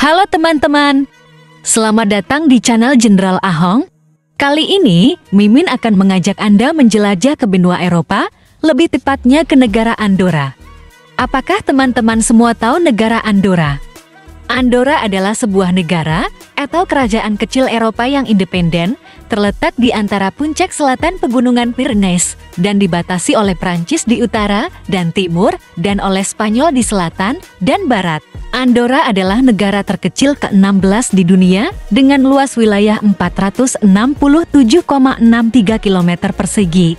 Halo teman-teman, selamat datang di channel Jenderal Ahong. Kali ini, Mimin akan mengajak Anda menjelajah ke benua Eropa, lebih tepatnya ke negara Andorra. Apakah teman-teman semua tahu negara Andorra? Andorra adalah sebuah negara atau kerajaan kecil Eropa yang independen, terletak di antara puncak selatan pegunungan Pyrenees, dan dibatasi oleh Prancis di utara dan timur, dan oleh Spanyol di selatan dan barat. Andorra adalah negara terkecil ke-16 di dunia, dengan luas wilayah 467,63 km persegi.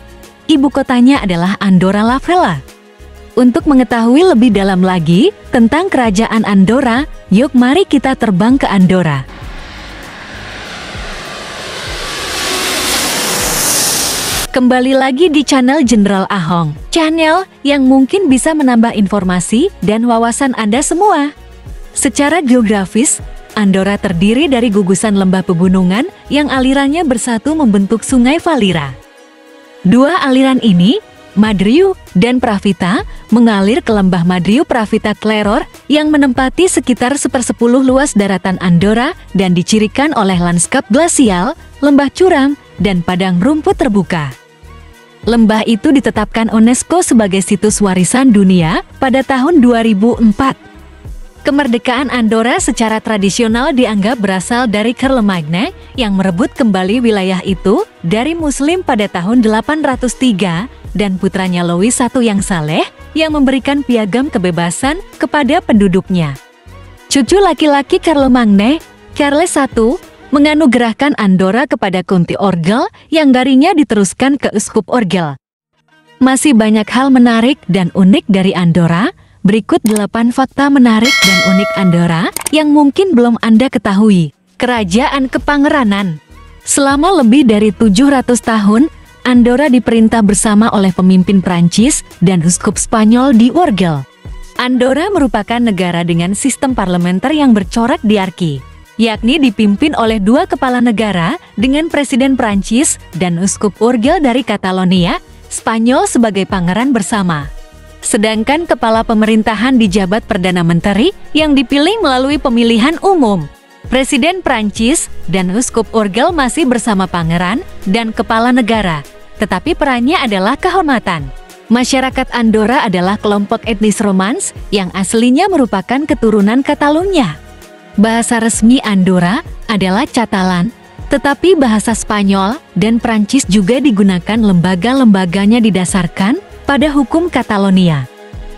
Ibu kotanya adalah Andorra la Vella. Untuk mengetahui lebih dalam lagi tentang kerajaan Andorra, yuk mari kita terbang ke Andorra. Kembali lagi di channel Jenderal Ahong, channel yang mungkin bisa menambah informasi dan wawasan Anda semua. Secara geografis, Andorra terdiri dari gugusan lembah pegunungan yang alirannya bersatu membentuk Sungai Valira. Dua aliran ini, Madriu dan Pravita, mengalir ke lembah Madriu Pravita Claror yang menempati sekitar 1/10 luas daratan Andorra dan dicirikan oleh lanskap glasial, lembah curam, dan padang rumput terbuka. Lembah itu ditetapkan UNESCO sebagai situs warisan dunia pada tahun 2004. Kemerdekaan Andorra secara tradisional dianggap berasal dari Charlemagne yang merebut kembali wilayah itu dari Muslim pada tahun 803 dan putranya Louis I yang saleh yang memberikan piagam kebebasan kepada penduduknya. Cucu laki-laki Charlemagne, Charles I, menganugerahkan Andorra kepada County Orgel yang darinya diteruskan ke Uskup Orgel. Masih banyak hal menarik dan unik dari Andorra. Berikut 8 fakta menarik dan unik Andorra yang mungkin belum Anda ketahui. Kerajaan Kepangeranan. Selama lebih dari 700 tahun, Andorra diperintah bersama oleh pemimpin Prancis dan uskup Spanyol di Orgel. Andorra merupakan negara dengan sistem parlementer yang bercorak diarki, yakni dipimpin oleh 2 kepala negara dengan presiden Prancis dan uskup Orgel dari Catalonia, Spanyol sebagai pangeran bersama. Sedangkan kepala pemerintahan dijabat Perdana Menteri yang dipilih melalui pemilihan umum. Presiden Prancis dan uskup Orgel masih bersama pangeran dan kepala negara, tetapi perannya adalah kehormatan. Masyarakat Andorra adalah kelompok etnis Romans yang aslinya merupakan keturunan Catalunya. Bahasa resmi Andorra adalah Catalan, tetapi bahasa Spanyol dan Prancis juga digunakan. Lembaga-lembaganya didasarkan pada hukum Catalonia.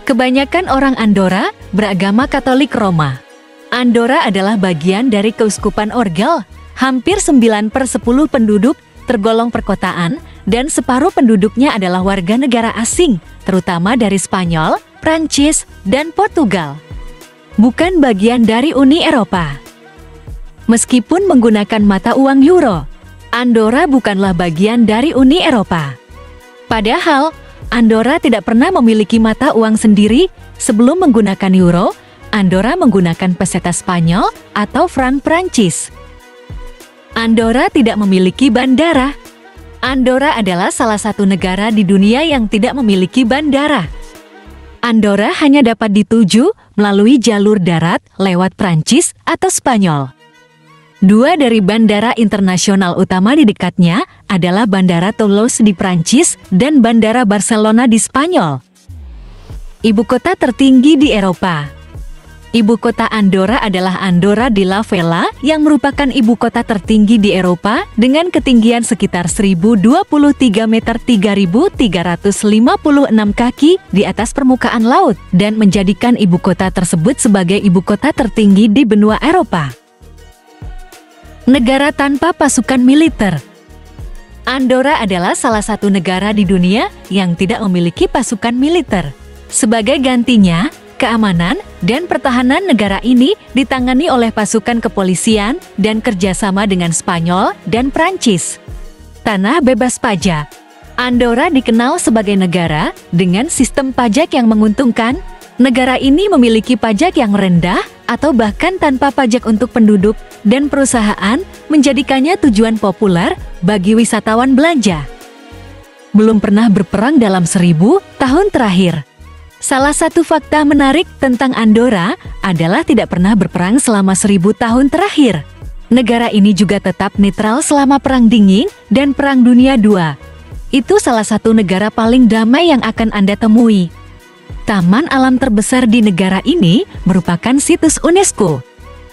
Kebanyakan orang Andorra beragama Katolik Roma. Andorra adalah bagian dari Keuskupan Orgel. Hampir 9/10 penduduk tergolong perkotaan dan separuh penduduknya adalah warga negara asing, terutama dari Spanyol, Prancis, dan Portugal. Bukan bagian dari Uni Eropa. Meskipun menggunakan mata uang euro, Andorra bukanlah bagian dari Uni Eropa. Padahal, Andorra tidak pernah memiliki mata uang sendiri. Sebelum menggunakan euro, Andorra menggunakan peseta Spanyol atau franc Prancis. Andorra tidak memiliki bandara. Andorra adalah salah satu negara di dunia yang tidak memiliki bandara. Andorra hanya dapat dituju melalui jalur darat lewat Prancis atau Spanyol. 2 dari bandara internasional utama di dekatnya adalah Bandara Toulouse di Prancis dan Bandara Barcelona di Spanyol. Ibu kota tertinggi di Eropa. Ibu kota Andorra adalah Andorra de la Vella yang merupakan ibu kota tertinggi di Eropa dengan ketinggian sekitar 1023 meter 3.356 kaki di atas permukaan laut dan menjadikan ibu kota tersebut sebagai ibu kota tertinggi di benua Eropa. Negara tanpa pasukan militer. Andorra adalah salah satu negara di dunia yang tidak memiliki pasukan militer. Sebagai gantinya, keamanan dan pertahanan negara ini ditangani oleh pasukan kepolisian dan kerjasama dengan Spanyol dan Prancis. Tanah bebas pajak. Andorra dikenal sebagai negara dengan sistem pajak yang menguntungkan. Negara ini memiliki pajak yang rendah atau bahkan tanpa pajak untuk penduduk dan perusahaan, menjadikannya tujuan populer bagi wisatawan belanja. Belum pernah berperang dalam 1000 tahun terakhir. Salah satu fakta menarik tentang Andorra adalah tidak pernah berperang selama 1000 tahun terakhir. Negara ini juga tetap netral selama Perang Dingin dan Perang Dunia II. Itu salah satu negara paling damai yang akan Anda temui. Taman alam terbesar di negara ini merupakan situs UNESCO.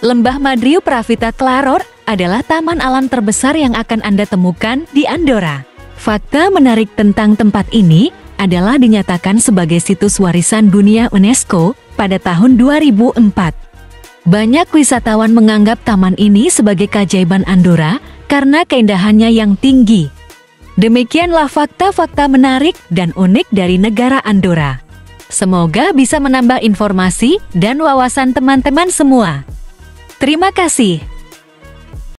Lembah Madriu Pravita Claror adalah taman alam terbesar yang akan Anda temukan di Andorra. Fakta menarik tentang tempat ini adalah dinyatakan sebagai situs warisan dunia UNESCO pada tahun 2004. Banyak wisatawan menganggap taman ini sebagai keajaiban Andorra karena keindahannya yang tinggi. Demikianlah fakta-fakta menarik dan unik dari negara Andorra. Semoga bisa menambah informasi dan wawasan teman-teman semua. Terima kasih.